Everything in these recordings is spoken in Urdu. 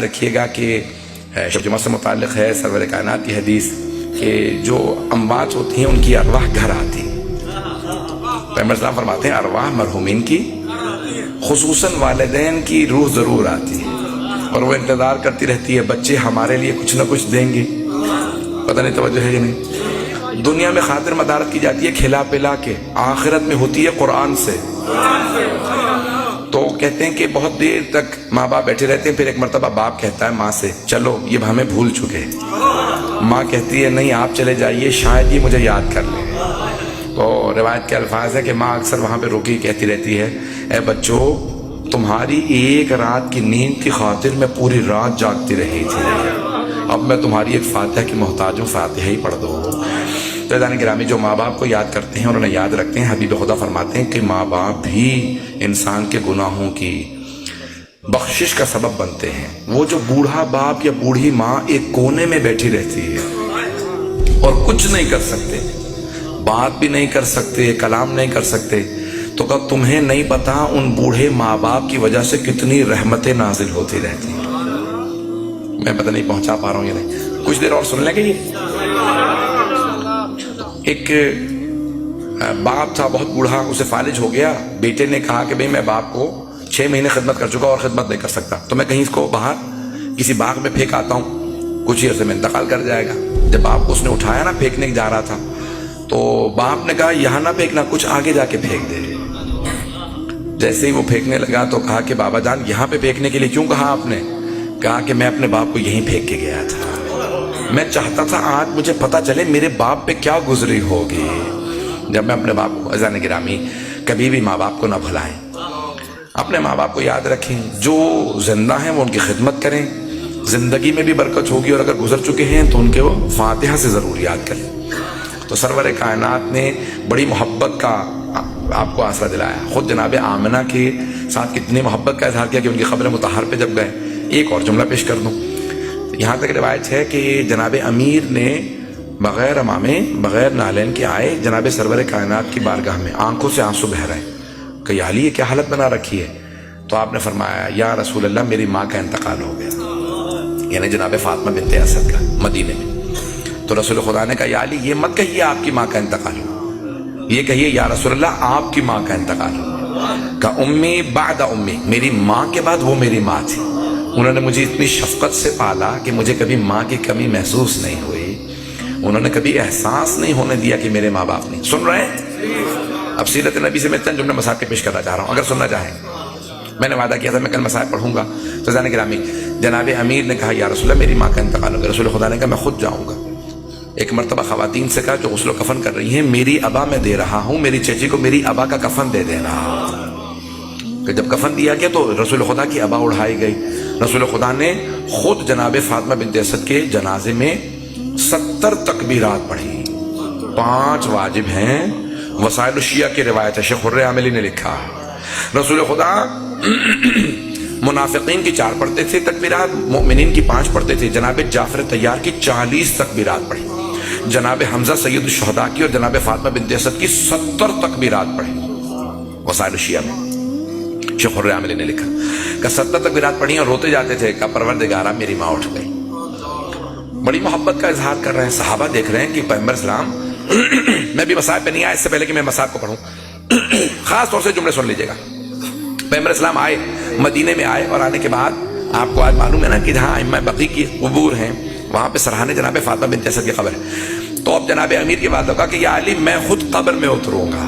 رکھیے گا کہ شب جمعہ سے متعلق ہے سرور کائنات کی حدیث کہ جو اموات ہوتی ہیں ان کی ارواح گھر آتی ہیں۔ پیغمبر اسلام فرماتے ہیں ارواح مرحومین کی خصوصاً والدین کی روح ضرور آتی ہے اور وہ انتظار کرتی رہتی ہے بچے ہمارے لیے کچھ نہ کچھ دیں گے۔ پتہ نہیں توجہ ہے کہ نہیں؟ دنیا میں خاطر مدارت کی جاتی ہے کھلا پلا کے، آخرت میں ہوتی ہے قرآن سے۔ تو کہتے ہیں کہ بہت دیر تک ماں باپ بیٹھے رہتے ہیں، پھر ایک مرتبہ باپ کہتا ہے ماں سے چلو یہ ہمیں بھول چکے، ماں کہتی ہے نہیں آپ چلے جائیے شاید یہ مجھے یاد کر لیں۔ تو روایت کے الفاظ ہے کہ ماں اکثر وہاں پہ رکی کہتی رہتی ہے اے بچوں تمہاری ایک رات کی نیند کی خاطر میں پوری رات جاگتی رہی تھی، اب میں تمہاری ایک فاتحہ کی محتاج ہوں، فاتحہ ہی پڑھ دو۔ تو عزیزان گرامی جو ماں باپ کو یاد کرتے ہیں اور انہیں یاد رکھتے ہیں، حبیب خدا فرماتے ہیں کہ ماں باپ بھی انسان کے گناہوں کی بخشش کا سبب بنتے ہیں۔ وہ جو بوڑھا باپ یا بوڑھی ماں ایک کونے میں بیٹھی رہتی ہے اور کچھ نہیں کر سکتے، بات بھی نہیں کر سکتے، کلام نہیں کر سکتے، تو کہ تمہیں نہیں پتا ان بوڑھے ماں باپ کی وجہ سے کتنی رحمتیں نازل ہوتی رہتی ہیں۔ میں پتہ نہیں پہنچا پا رہا ہوں یا نہیں، کچھ دیر اور سن لیں گے۔ یہ ایک باپ تھا بہت بوڑھا، اسے فالج ہو گیا، بیٹے نے کہا کہ بھئی میں باپ کو 6 مہینے خدمت کر چکا اور خدمت نہیں کر سکتا، تو میں کہیں اس کو باہر کسی باغ میں پھینک آتا ہوں، کچھ ہی عرصے میں انتقال کر جائے گا۔ جب باپ کو اس نے اٹھایا نا پھینکنے جا رہا تھا تو باپ نے کہا یہاں نہ پھینکنا، کچھ آگے جا کے پھینک دے۔ جیسے ہی وہ پھینکنے لگا تو کہا کہ بابا جان یہاں پہ پھینکنے کے لیے کیوں کہا آپ نے؟ کہا کہ میں اپنے باپ کو یہیں پھینک کے گیا تھا، میں چاہتا تھا آج مجھے پتا چلے میرے باپ پہ کیا گزری ہوگی جب میں اپنے باپ کو۔ عزیزان گرامی کبھی بھی ماں باپ کو نہ بھلائیں، اپنے ماں باپ کو یاد رکھیں، جو زندہ ہیں وہ ان کی خدمت کریں، زندگی میں بھی برکت ہوگی، اور اگر گزر چکے ہیں تو ان کے وہ فاتحہ سے ضرور یاد کریں۔ تو سرور کائنات نے بڑی محبت کا آپ کو آسرا دلایا، خود جناب آمنہ کے ساتھ کتنی محبت کا اظہار کیا کہ ان کی قبر مطہر پہ جب گئے۔ ایک اور جملہ پیش کر دوں، یہاں تک روایت ہے کہ جناب امیر نے بغیر امامے بغیر نالین کے آئے جناب سرور کائنات کی بارگاہ میں، آنکھوں سے آنسو بہہ رہے ہیں کہ یا علی یہ کیا حالت بنا رکھی ہے؟ تو آپ نے فرمایا یا رسول اللہ میری ماں کا انتقال ہو گیا، یعنی جناب فاطمہ بنت اسد کا، مدینے میں۔ تو رسول خدا نے کہا یا علی یہ مت کہیے آپ کی ماں کا انتقال ہو، یہ کہیے یا رسول اللہ آپ کی ماں کا انتقال ہو۔ کہ امی بعد امی، میری ماں کے بعد وہ میری ماں تھی، انہوں نے مجھے اتنی شفقت سے پالا کہ مجھے کبھی ماں کی کمی محسوس نہیں ہوئی، انہوں نے کبھی احساس نہیں ہونے دیا کہ میرے ماں باپ نہیں۔ سن رہے ہیں؟ اب سیرت نبی سے میں چند جملے مسائل کے پیش کرنا چاہ رہا ہوں، اگر سننا چاہیں۔ میں نے وعدہ کیا تھا میں کل مسائل پڑھوں گا۔ تو عزیزان گرامی جناب امیر نے کہا یا رسول اللہ میری ماں کا انتقال ہو گیا۔ رسول خدا نے کہا میں خود جاؤں گا۔ ایک مرتبہ خواتین سے کہا جو غسل و کفن کر رہی ہیں میری ابا میں دے رہا ہوں، میری چچی کو میری ابا کا کفن دے دینا۔ کہ جب کفن دیا گیا تو رسول خدا کی ابا اڑھائی گئی، رسول خدا نے خود جناب فاطمہ بنت اسد کے جنازے میں 70 تکبیرات پڑھی، 5 واجب ہیں، وسائل الشیعہ کی روایت ہے، شیخ حر عاملی نے لکھا۔ رسول خدا منافقین کی 4 پڑھتے تھے تکبیرات، مؤمنین کی 5 پڑھتے تھے، جناب جعفر طیار کی 40 تکبیرات پڑھی، جناب حمزہ سید الشہداء کی اور جناب فاطمہ بنت اسد کی 70 تکبیرات پڑھی، وسائل الشیعہ میں شیخ حر عاملی نے لکھا کہ 70 تکبیرات پڑھی اور روتے جاتے تھے کہ پروردگارا میری ماں اٹھ گئی۔ بڑی محبت کا اظہار کر رہے ہیں، صحابہ دیکھ رہے ہیں کہ پیغمبر اسلام میں بھی مصائب پہ نہیں آیا، اس سے پہلے کہ میں مصائب کو پڑھوں خاص طور سے جملے سن لیجیے گا۔ پیغمبر اسلام آئے، مدینے میں آئے، اور آنے کے بعد آپ کو آج معلوم ہے نا کہ جہاں ائمہ بقیع کی قبور ہیں وہاں پہ سرحانے جناب فاطمہ بنت اسد کی قبر ہے۔ تو اب جناب امیر کی بات ہوگا کہ یا علی میں خود قبر میں اتروں گا،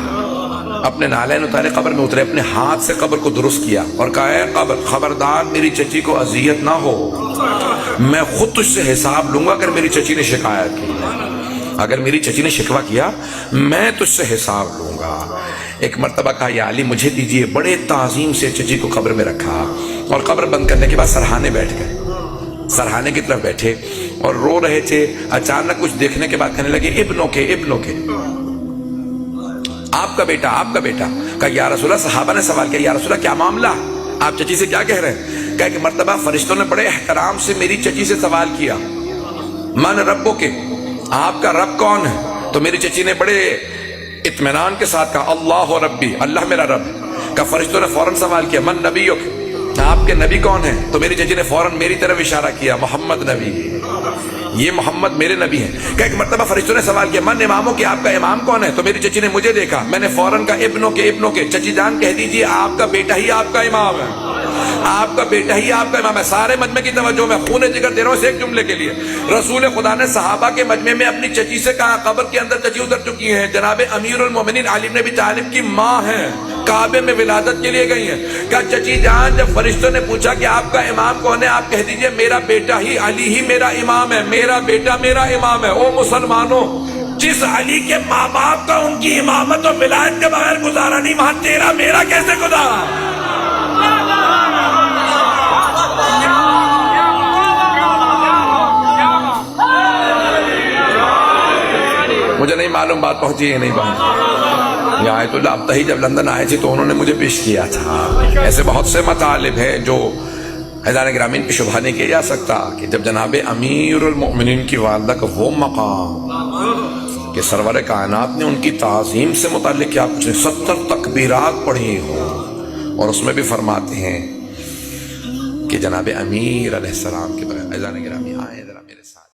اپنے نالین اتارے قبر میں اترے، اپنے ہاتھ سے قبر کو درست کیا اور کہا اے قبر خبردار میری چچی کو اذیت نہ ہو، میں خود تجھ سے حساب لوں گا اگر میری چچی نے شکایت کی، اگر میری چچی نے شکوہ کیا میں تجھ سے حساب لوں گا۔ ایک مرتبہ کہا یا علی مجھے دیجئے، بڑے تعظیم سے چچی کو قبر میں رکھا اور قبر بند کرنے کے بعد سرحانے بیٹھ گئے، سرحانے کی طرف بیٹھے اور رو رہے تھے۔ اچانک کچھ دیکھنے کے بعد کہنے لگے ابنوں کے آپ کا بیٹا آپ کا بیٹا۔ کہا یا رسول اللہ، صحابہ نے سوال کیا یا رسول اللہ کیا معاملہ، آپ چچی سے کیا کہہ رہے ہیں؟ کہا کہ مرتبہ فرشتوں نے بڑے احترام سے میری چچی سے سوال کیا من ربو کے، آپ کا رب کون ہے؟ تو میری چچی نے بڑے اطمینان کے ساتھ کہا اللہ ربی، اللہ میرا رب ہے۔ کہا فرشتوں نے فوراً سوال کیا من نبیک، آپ کے نبی کون ہیں؟ تو میری چچی نے فوراً میری طرف اشارہ کیا، محمد نبی، یہ محمد میرے نبی ہیں۔ کہ ایک مرتبہ فرشتوں نے سوال کیا من اماموں کہ آپ کا امام کون ہے؟ تو میری چچی نے مجھے دیکھا، میں نے فوراً کہا ابنوں کے چچی جان کہہ دیجئے آپ کا بیٹا ہی آپ کا امام ہے، آپ کا بیٹا ہی آپ کا امام ہے۔ سارے مجمع کی توجہ میں خون جگر دے رہا ہوں اس ایک جملے کے لیے۔ رسول خدا نے صحابہ کے مجمع میں اپنی چچی سے کہا، قبر کے اندر چچی اتر چکی ہیں، جناب امیر المومنین علی بن ابی طالب کی ماں ہیں، کعبے میں ولادت کے لیے گئی ہیں۔ کہا چچی جان جب فرشتوں نے پوچھا کہ آپ کا امام کون ہے، آپ کہہ دیجئے میرا بیٹا ہی علی ہی میرا امام ہے، میرا بیٹا میرا امام ہے۔ او مسلمانوں، جس علی کے ماں باپ کا ان کی امامت و ولایت کے بغیر گزارا نہیں، وہاں تیرا میرا کیسے گزارا؟ مجھے نہیں معلوم بات پہنچی ہے نہیں پہنچی۔ یہ آیت اللہ ابتہی جب لندن آئے تھے تو انہوں نے مجھے پیش کیا تھا۔ ایسے بہت سے مطالب ہیں جو حضران گرامین پہ شبہ نہیں کیا جا سکتا کہ جب جناب امیر المؤمنین کی والدہ کا وہ مقام کہ سرور کائنات نے ان کی تعظیم سے متعلق کیا کچھ نہیں 70 تکبیرات پڑھی ہوں، اور اس میں بھی فرماتے ہیں کہ جناب امیر علیہ السلام کے بغیر حضران گرامی آئے ذرا میرے ساتھ۔